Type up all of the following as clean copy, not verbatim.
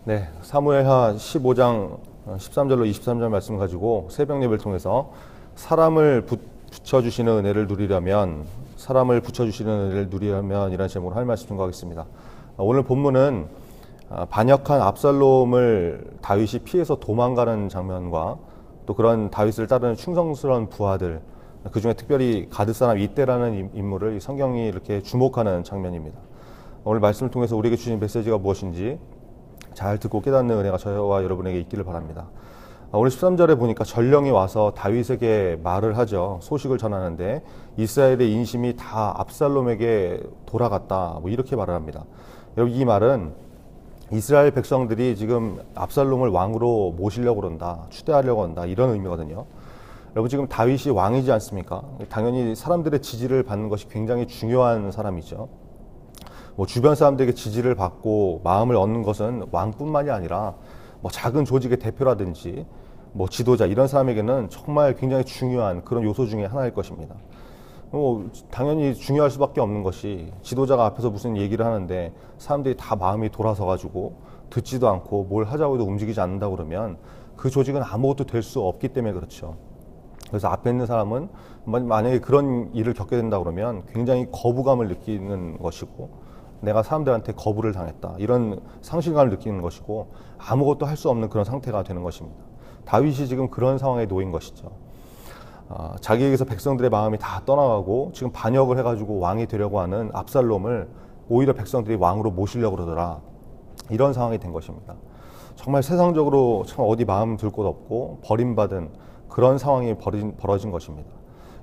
네, 사무엘하 15장 13절로 23절 말씀 가지고 새벽 예배를 통해서 사람을 붙여주시는 은혜를 누리려면 이라는 제목으로 할 말씀 증거하겠습니다. 오늘 본문은 반역한 압살롬을 다윗이 피해서 도망가는 장면과 또 그런 다윗을 따르는 충성스러운 부하들, 그중에 특별히 가드 사람 이때라는 인물을 성경이 이렇게 주목하는 장면입니다. 오늘 말씀을 통해서 우리에게 주신 메시지가 무엇인지 잘 듣고 깨닫는 은혜가 저와 여러분에게 있기를 바랍니다. 오늘 13절에 보니까 전령이 와서 다윗에게 말을 하죠. 소식을 전하는데 이스라엘의 인심이 다 압살롬에게 돌아갔다, 이렇게 말을 합니다. 여러분, 이 말은 이스라엘 백성들이 지금 압살롬을 왕으로 모시려고 그런다, 추대하려고 한다, 이런 의미거든요. 여러분, 지금 다윗이 왕이지 않습니까? 당연히 사람들의 지지를 받는 것이 굉장히 중요한 사람이죠. 주변 사람들에게 지지를 받고 마음을 얻는 것은 왕뿐만이 아니라 작은 조직의 대표라든지 지도자, 이런 사람에게는 정말 굉장히 중요한 그런 요소 중에 하나일 것입니다. 당연히 중요할 수밖에 없는 것이, 지도자가 앞에서 무슨 얘기를 하는데 사람들이 다 마음이 돌아서 가지고 듣지도 않고 뭘 하자고 해도 움직이지 않는다고 그러면 그 조직은 아무것도 될 수 없기 때문에 그렇죠. 그래서 앞에 있는 사람은 만약에 그런 일을 겪게 된다 그러면 굉장히 거부감을 느끼는 것이고, 내가 사람들한테 거부를 당했다, 이런 상실감을 느끼는 것이고, 아무것도 할 수 없는 그런 상태가 되는 것입니다. 다윗이 지금 그런 상황에 놓인 것이죠. 자기에게서 백성들의 마음이 다 떠나가고 지금 반역을 해가지고 왕이 되려고 하는 압살롬을 오히려 백성들이 왕으로 모시려고 그러더라, 이런 상황이 된 것입니다. 정말 세상적으로 참 어디 마음 둘 곳 없고 버림받은 그런 상황이 벌어진 것입니다.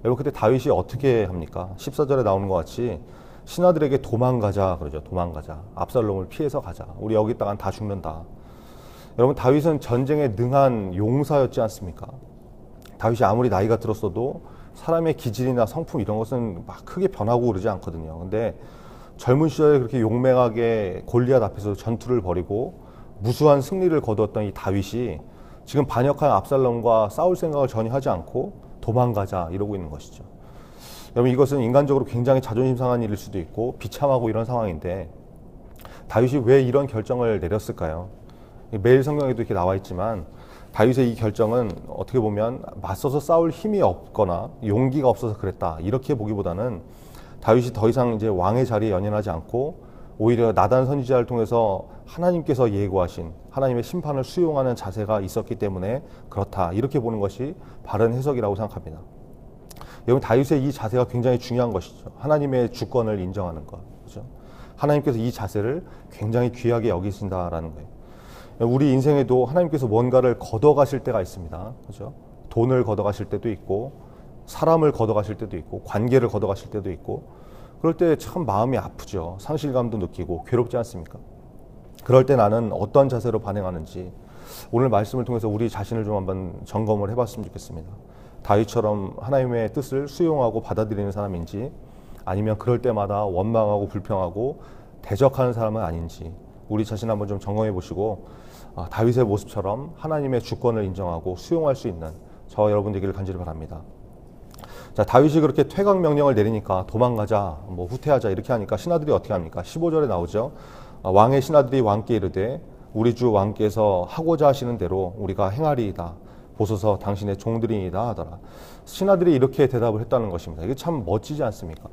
여러분, 그때 다윗이 어떻게 합니까? 14절에 나오는 것 같이 신하들에게 도망가자 그러죠. 도망가자. 압살롬을 피해서 가자. 우리 여기 있다간 다 죽는다. 여러분, 다윗은 전쟁에 능한 용사였지 않습니까? 다윗이 아무리 나이가 들었어도 사람의 기질이나 성품 이런 것은 막 크게 변하고 그러지 않거든요. 근데 젊은 시절에 그렇게 용맹하게 골리앗 앞에서 전투를 벌이고 무수한 승리를 거두었던 이 다윗이 지금 반역한 압살롬과 싸울 생각을 전혀 하지 않고 도망가자 이러고 있는 것이죠. 여러분, 이것은 인간적으로 굉장히 자존심 상한 일일 수도 있고 비참하고 이런 상황인데, 다윗이 왜 이런 결정을 내렸을까요? 매일 성경에도 이렇게 나와 있지만 다윗의 이 결정은 어떻게 보면 맞서서 싸울 힘이 없거나 용기가 없어서 그랬다, 이렇게 보기보다는 다윗이 더 이상 이제 왕의 자리에 연연하지 않고 오히려 나단 선지자를 통해서 하나님께서 예고하신 하나님의 심판을 수용하는 자세가 있었기 때문에 그렇다, 이렇게 보는 것이 바른 해석이라고 생각합니다. 여러분, 다윗의 이 자세가 굉장히 중요한 것이죠. 하나님의 주권을 인정하는 것, 그렇죠? 하나님께서 이 자세를 굉장히 귀하게 여기신다라는 거예요. 우리 인생에도 하나님께서 뭔가를 걷어가실 때가 있습니다, 그렇죠? 돈을 걷어가실 때도 있고, 사람을 걷어가실 때도 있고, 관계를 걷어가실 때도 있고, 그럴 때 참 마음이 아프죠. 상실감도 느끼고 괴롭지 않습니까? 그럴 때 나는 어떤 자세로 반응하는지 오늘 말씀을 통해서 우리 자신을 좀 한번 점검을 해봤으면 좋겠습니다. 다윗처럼 하나님의 뜻을 수용하고 받아들이는 사람인지, 아니면 그럴 때마다 원망하고 불평하고 대적하는 사람은 아닌지 우리 자신 한번 좀 점검해 보시고, 다윗의 모습처럼 하나님의 주권을 인정하고 수용할 수 있는 저와 여러분 되기를 간절히 바랍니다. 자, 다윗이 그렇게 퇴각 명령을 내리니까 도망가자, 후퇴하자 이렇게 하니까 신하들이 어떻게 합니까? 15절에 나오죠. 왕의 신하들이 왕께 이르되 우리 주 왕께서 하고자 하시는 대로 우리가 행하리이다. 보소서 당신의 종들이니이다 하더라. 신하들이 이렇게 대답을 했다는 것입니다. 이게 참 멋지지 않습니까?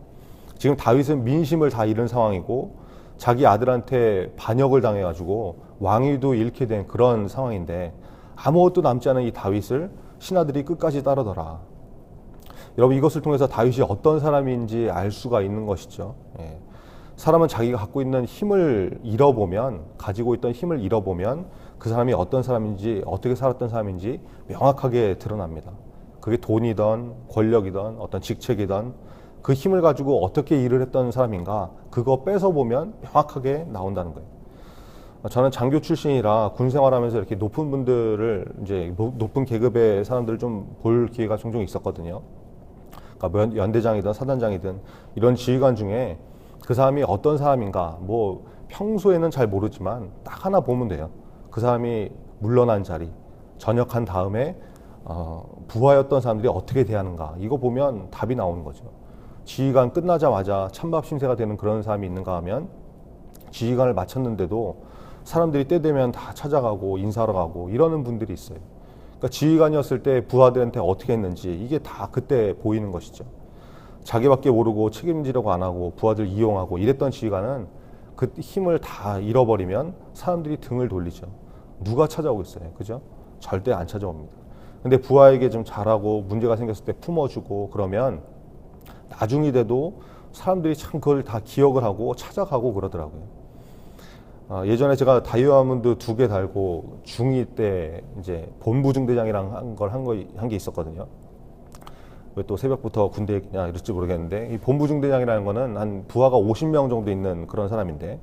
지금 다윗은 민심을 다 잃은 상황이고 자기 아들한테 반역을 당해가지고 왕위도 잃게 된 그런 상황인데 아무것도 남지 않은 이 다윗을 신하들이 끝까지 따르더라. 여러분, 이것을 통해서 다윗이 어떤 사람인지 알 수가 있는 것이죠. 사람은 자기가 갖고 있는 힘을 잃어보면, 가지고 있던 힘을 잃어보면 그 사람이 어떤 사람인지, 어떻게 살았던 사람인지 명확하게 드러납니다. 그게 돈이든 권력이든 어떤 직책이든 그 힘을 가지고 어떻게 일을 했던 사람인가, 그거 뺏어보면 명확하게 나온다는 거예요. 저는 장교 출신이라 군 생활하면서 이렇게 높은 분들을, 이제 높은 계급의 사람들을 좀 볼 기회가 종종 있었거든요. 그러니까 연대장이든 사단장이든 이런 지휘관 중에 그 사람이 어떤 사람인가, 평소에는 잘 모르지만 딱 하나 보면 돼요. 그 사람이 물러난 자리, 전역한 다음에 부하였던 사람들이 어떻게 대하는가, 이거 보면 답이 나오는 거죠. 지휘관 끝나자마자 찬밥 신세가 되는 그런 사람이 있는가 하면, 지휘관을 마쳤는데도 사람들이 때 되면 다 찾아가고 인사하러 가고 이러는 분들이 있어요. 그러니까 지휘관이었을 때 부하들한테 어떻게 했는지 이게 다 그때 보이는 것이죠. 자기밖에 모르고 책임지려고 안 하고 부하들 이용하고 이랬던 지휘관은 그 힘을 다 잃어버리면 사람들이 등을 돌리죠. 누가 찾아오겠어요, 그죠? 절대 안 찾아옵니다. 근데 부하에게 좀 잘하고 문제가 생겼을 때 품어주고 그러면 나중이 돼도 사람들이 참 그걸 다 기억을 하고 찾아가고 그러더라고요. 예전에 제가 다이아몬드 2개 달고 중2 때 이제 본부중대장이랑 한 게 있었거든요. 왜 또 새벽부터 군대에 있냐 이럴지 모르겠는데, 이 본부중대장이라는 거는 한 부하가 50명 정도 있는 그런 사람인데,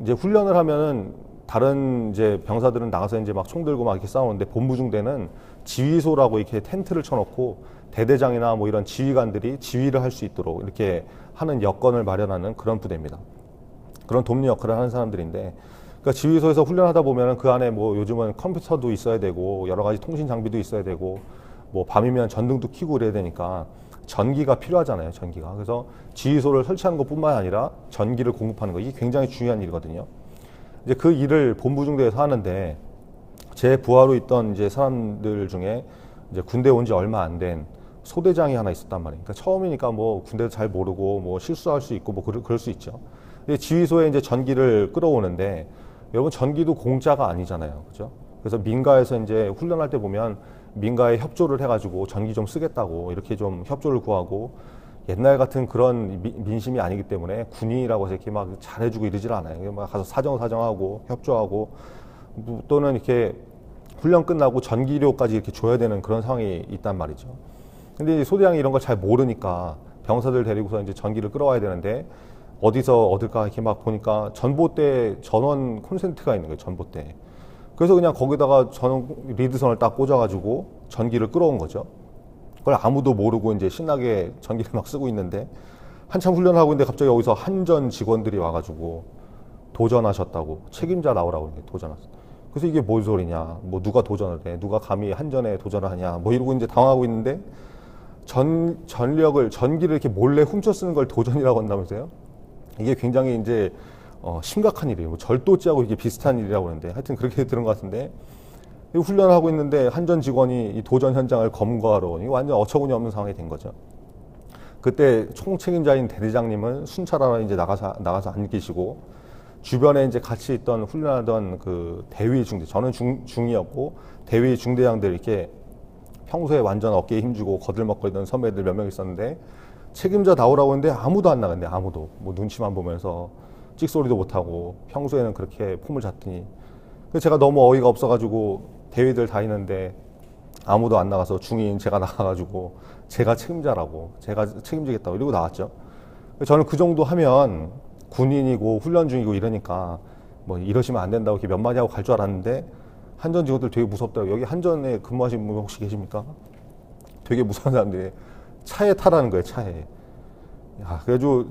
이제 훈련을 하면은 다른 이제 병사들은 나가서 이제 막 총 들고 막 이렇게 싸우는데, 본부중대는 지휘소라고 이렇게 텐트를 쳐놓고 대대장이나 뭐 이런 지휘관들이 지휘를 할 수 있도록 이렇게 하는 여건을 마련하는 그런 부대입니다. 그런 돕는 역할을 하는 사람들인데, 그러니까 지휘소에서 훈련하다 보면은 그 안에 뭐 요즘은 컴퓨터도 있어야 되고 여러 가지 통신 장비도 있어야 되고 뭐 밤이면 전등도 켜고 이래야 되니까 전기가 필요하잖아요, 전기가. 그래서 지휘소를 설치하는 것뿐만 아니라 전기를 공급하는 거, 이게 굉장히 중요한 일이거든요. 이제 그 일을 본부중대에서 하는데, 제 부하로 있던 이제 사람들 중에 이제 군대 온 지 얼마 안 된 소대장이 하나 있었단 말이에요. 그러니까 처음이니까 뭐 군대도 잘 모르고 뭐 실수할 수 있고 뭐 그럴 수 있죠. 근데 지휘소에 이제 전기를 끌어오는데, 여러분 전기도 공짜가 아니잖아요, 그죠? 그래서 민가에서 이제 훈련할 때 보면 민가에 협조를 해가지고 전기 좀 쓰겠다고 이렇게 좀 협조를 구하고, 옛날 같은 그런 민심이 아니기 때문에 군인이라고 해서 이렇게 막 잘해주고 이러질 않아요. 막 가서 사정하고 협조하고, 또는 이렇게 훈련 끝나고 전기료까지 이렇게 줘야 되는 그런 상황이 있단 말이죠. 근데 이제 소대장이 이런 걸 잘 모르니까 병사들 데리고서 이제 전기를 끌어와야 되는데, 어디서 얻을까 이렇게 막 보니까 전봇대 전원 콘센트가 있는 거예요, 전봇대. 그래서 그냥 거기다가 전원 리드선을 딱 꽂아가지고 전기를 끌어온 거죠. 그걸 아무도 모르고 이제 신나게 전기를 막 쓰고 있는데, 한참 훈련하고 있는데 갑자기 여기서 한전 직원들이 와가지고 도전하셨다고, 책임자 나오라고 이렇게 도전하셨다. 그래서 이게 뭔 소리냐, 뭐 누가 도전을 해, 누가 감히 한전에 도전을 하냐, 뭐 이러고 이제 당하고 있는데, 전기를 이렇게 몰래 훔쳐 쓰는 걸 도전이라고 한다면서요? 이게 굉장히 이제 심각한 일이에요. 뭐 절도죄하고 이게 비슷한 일이라고 하는데, 하여튼 그렇게 들은 것 같은데, 훈련을 하고 있는데 한전 직원이 이 도전 현장을 검거하러, 이거 완전 어처구니 없는 상황이 된 거죠. 그때 총 책임자인 대대장님은 순찰하러 이제 나가서 안 계시고, 주변에 이제 같이 있던 훈련하던 그 대위 중대, 저는 중이었고 대위 중대장들 이렇게 평소에 완전 어깨에 힘주고 거들먹거리던 선배들 몇 명 있었는데, 책임자 나오라고 했는데 아무도 안 나갔는데, 아무도 뭐 눈치만 보면서 찍소리도 못하고 평소에는 그렇게 폼을 잡더니, 그래서 제가 너무 어이가 없어가지고 대위들 다 있는데 아무도 안 나가서 중인 제가 나가가지고 제가 책임자라고, 제가 책임지겠다고 이러고 나왔죠. 저는 그 정도 하면 군인이고 훈련 중이고 이러니까 뭐 이러시면 안 된다고 이렇게 몇 마디 하고 갈 줄 알았는데, 한전 직원들 되게 무섭다고. 여기 한전에 근무하시는 분 혹시 계십니까? 되게 무서운 사람들이 차에 타라는 거예요, 차에. 야, 그래가지고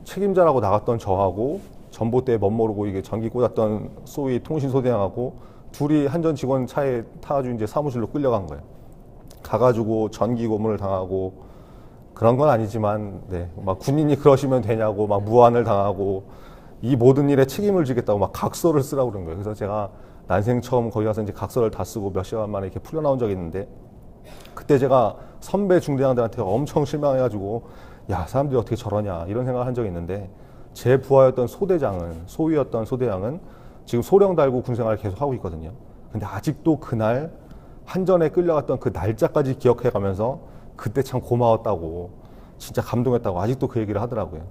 책임자라고 나갔던 저하고 전봇대에 멋모르고 이게 전기 꽂았던 소위 통신소대장하고 둘이 한전 직원 차에 타가지고 이제 사무실로 끌려간 거예요. 가가지고 전기 고문을 당하고, 그런 건 아니지만, 네, 막 군인이 그러시면 되냐고 막 무안을 당하고, 이 모든 일에 책임을 지겠다고 막 각서를 쓰라고 그런 거예요. 그래서 제가 난생 처음 거기 가서 이제 각서를 다 쓰고 몇 시간 만에 이렇게 풀려 나온 적이 있는데, 그때 제가 선배 중대장들한테 엄청 실망해가지고, 야, 사람들이 어떻게 저러냐 이런 생각을 한 적이 있는데, 제 부하였던 소위였던 소대장은 지금 소령 달고 군생활을 계속 하고 있거든요. 근데 아직도 그날 한전에 끌려갔던 그 날짜까지 기억해가면서 그때 참 고마웠다고, 진짜 감동했다고 아직도 그 얘기를 하더라고요.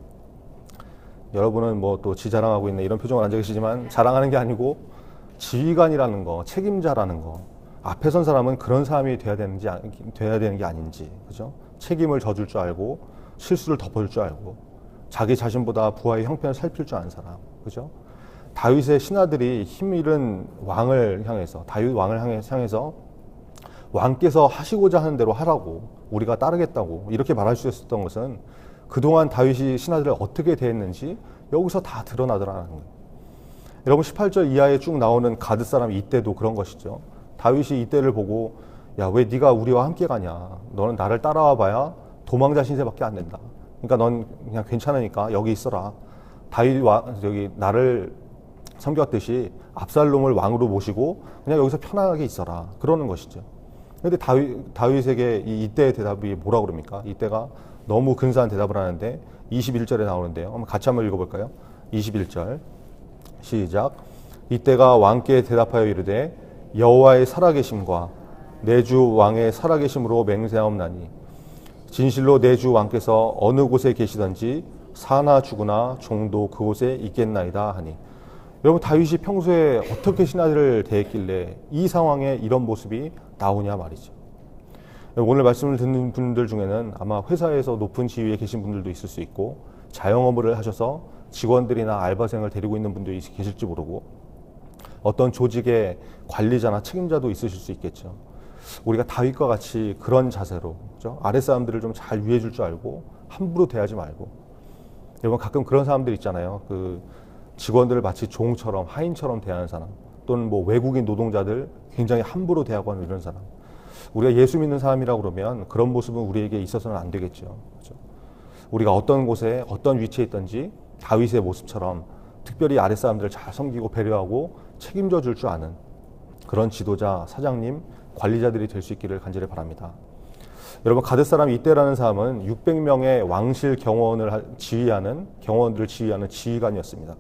여러분은 뭐 또 지 자랑하고 있네 이런 표정을 안 적으시지만, 자랑하는 게 아니고 지휘관이라는 거, 책임자라는 거, 앞에 선 사람은 그런 사람이 돼야 되는 게 아닌지, 그죠? 책임을 져줄 줄 알고 실수를 덮어줄 줄 알고 자기 자신보다 부하의 형편을 살필 줄 아는 사람, 그죠? 다윗의 신하들이 힘 잃은 왕을 향해서, 다윗 왕을 향해서 왕께서 하시고자 하는 대로 하라고, 우리가 따르겠다고 이렇게 말할 수 있었던 것은 그동안 다윗이 신하들을 어떻게 대했는지 여기서 다 드러나더라는 거예요. 여러분 18절 이하에 쭉 나오는 가드 사람 이때도 그런 것이죠. 다윗이 이때를 보고, 야, 왜 네가 우리와 함께 가냐, 너는 나를 따라와 봐야 도망자 신세밖에 안 된다, 그러니까 넌 그냥 괜찮으니까 여기 있어라, 다윗 여기 나를 섬겼듯이 압살롬을 왕으로 모시고 그냥 여기서 편안하게 있어라 그러는 것이죠. 그런데 다윗에게 이때의 대답이 뭐라 그럽니까? 이때가 너무 근사한 대답을 하는데 21절에 나오는데요. 한번 같이 한번 읽어볼까요? 21절 시작. 이때가 왕께 대답하여 이르되 여호와의 살아계심과 내 주 왕의 살아계심으로 맹세하옵나니 진실로 내 주 왕께서 어느 곳에 계시든지 사나 죽으나 종도 그곳에 있겠나이다 하니. 여러분, 다윗이 평소에 어떻게 신하들을 대했길래 이 상황에 이런 모습이 나오냐 말이죠. 오늘 말씀을 듣는 분들 중에는 아마 회사에서 높은 지위에 계신 분들도 있을 수 있고, 자영업을 하셔서 직원들이나 알바생을 데리고 있는 분들이 계실지 모르고, 어떤 조직의 관리자나 책임자도 있으실 수 있겠죠. 우리가 다윗과 같이 그런 자세로, 그렇죠? 아랫사람들을 좀 잘 위해줄 줄 알고 함부로 대하지 말고. 여러분, 가끔 그런 사람들 있잖아요. 그 직원들을 마치 종처럼, 하인처럼 대하는 사람, 또는 뭐 외국인 노동자들 굉장히 함부로 대하고 하는 이런 사람. 우리가 예수 믿는 사람이라고 그러면 그런 모습은 우리에게 있어서는 안 되겠죠. 그렇죠? 우리가 어떤 곳에 어떤 위치에 있든지 다윗의 모습처럼 특별히 아랫사람들을 잘 섬기고 배려하고 책임져 줄 줄 아는 그런 지도자, 사장님, 관리자들이 될 수 있기를 간절히 바랍니다. 여러분, 가드 사람 이때라는 사람은 600명의 왕실 경호원들을 지휘하는 지휘관이었습니다.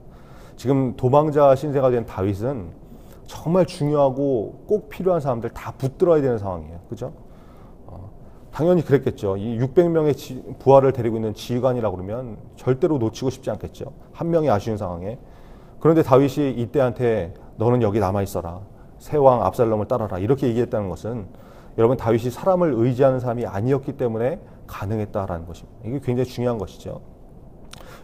지금 도망자 신세가 된 다윗은 정말 중요하고 꼭 필요한 사람들 다 붙들어야 되는 상황이에요. 그죠? 당연히 그랬겠죠. 이 600명의 부하를 데리고 있는 지휘관이라고 그러면 절대로 놓치고 싶지 않겠죠. 한 명이 아쉬운 상황에. 그런데 다윗이 이때한테 너는 여기 남아있어라. 새 왕 압살롬을 따라라. 이렇게 얘기했다는 것은 여러분, 다윗이 사람을 의지하는 사람이 아니었기 때문에 가능했다라는 것입니다. 이게 굉장히 중요한 것이죠.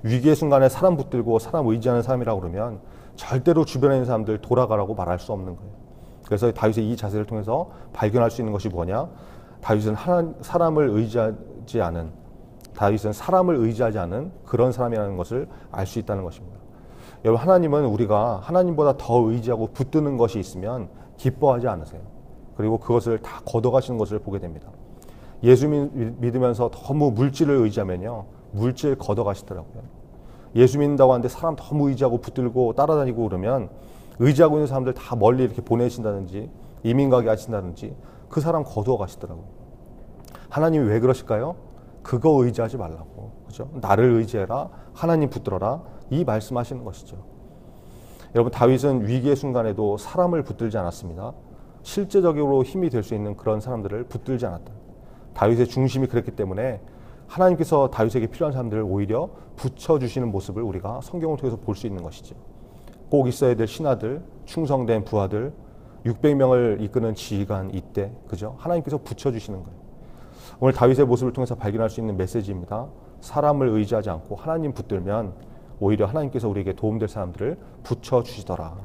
위기의 순간에 사람 붙들고 사람 의지하는 사람이라고 그러면 절대로 주변에 있는 사람들 돌아가라고 말할 수 없는 거예요. 그래서 다윗의 이 자세를 통해서 발견할 수 있는 것이 뭐냐? 다윗은 사람을 의지하지 않은 그런 사람이라는 것을 알 수 있다는 것입니다. 여러분, 하나님은 우리가 하나님보다 더 의지하고 붙드는 것이 있으면 기뻐하지 않으세요. 그리고 그것을 다 걷어가시는 것을 보게 됩니다. 예수 믿으면서 너무 물질을 의지하면요, 물질 걷어가시더라고요. 예수 믿는다고 하는데 사람 너무 의지하고 붙들고 따라다니고 그러면 의지하고 있는 사람들 다 멀리 이렇게 보내신다든지 이민 가게 하신다든지 그 사람 거두어 가시더라고요. 하나님이 왜 그러실까요? 그거 의지하지 말라고. 그죠? 나를 의지해라. 하나님 붙들어라. 이 말씀하시는 것이죠. 여러분, 다윗은 위기의 순간에도 사람을 붙들지 않았습니다. 실제적으로 힘이 될 수 있는 그런 사람들을 붙들지 않았다. 다윗의 중심이 그랬기 때문에 하나님께서 다윗에게 필요한 사람들을 오히려 붙여주시는 모습을 우리가 성경을 통해서 볼 수 있는 것이죠. 꼭 있어야 될 신하들, 충성된 부하들, 600명을 이끄는 지휘관 이때, 그죠? 하나님께서 붙여주시는 거예요. 오늘 다윗의 모습을 통해서 발견할 수 있는 메시지입니다. 사람을 의지하지 않고 하나님 붙들면 오히려 하나님께서 우리에게 도움될 사람들을 붙여주시더라.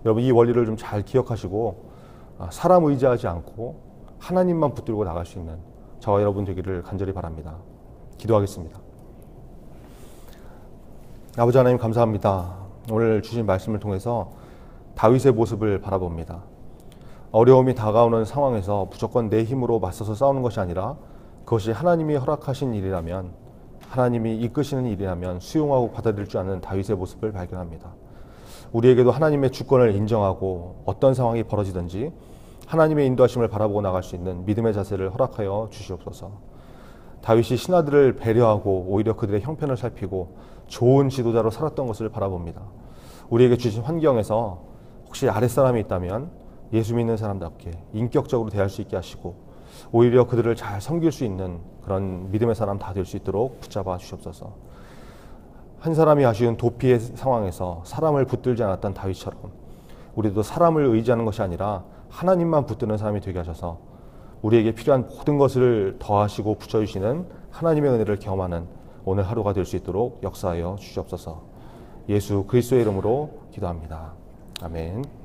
여러분, 이 원리를 좀 잘 기억하시고 사람 의지하지 않고 하나님만 붙들고 나갈 수 있는 저와 여러분 되기를 간절히 바랍니다. 기도하겠습니다. 아버지 하나님, 감사합니다. 오늘 주신 말씀을 통해서 다윗의 모습을 바라봅니다. 어려움이 다가오는 상황에서 무조건 내 힘으로 맞서서 싸우는 것이 아니라 그것이 하나님이 허락하신 일이라면, 하나님이 이끄시는 일이라면 수용하고 받아들일 줄 아는 다윗의 모습을 발견합니다. 우리에게도 하나님의 주권을 인정하고 어떤 상황이 벌어지든지 하나님의 인도하심을 바라보고 나갈 수 있는 믿음의 자세를 허락하여 주시옵소서. 다윗이 신하들을 배려하고 오히려 그들의 형편을 살피고 좋은 지도자로 살았던 것을 바라봅니다. 우리에게 주신 환경에서 혹시 아랫사람이 있다면 예수 믿는 사람답게 인격적으로 대할 수 있게 하시고 오히려 그들을 잘 섬길 수 있는 그런 믿음의 사람 다 될 수 있도록 붙잡아 주시옵소서. 한 사람이 아쉬운 도피의 상황에서 사람을 붙들지 않았던 다윗처럼 우리도 사람을 의지하는 것이 아니라 하나님만 붙드는 사람이 되게 하셔서 우리에게 필요한 모든 것을 더하시고 붙여주시는 하나님의 은혜를 경험하는 오늘 하루가 될 수 있도록 역사하여 주시옵소서. 예수 그리스도의 이름으로 기도합니다. 아멘.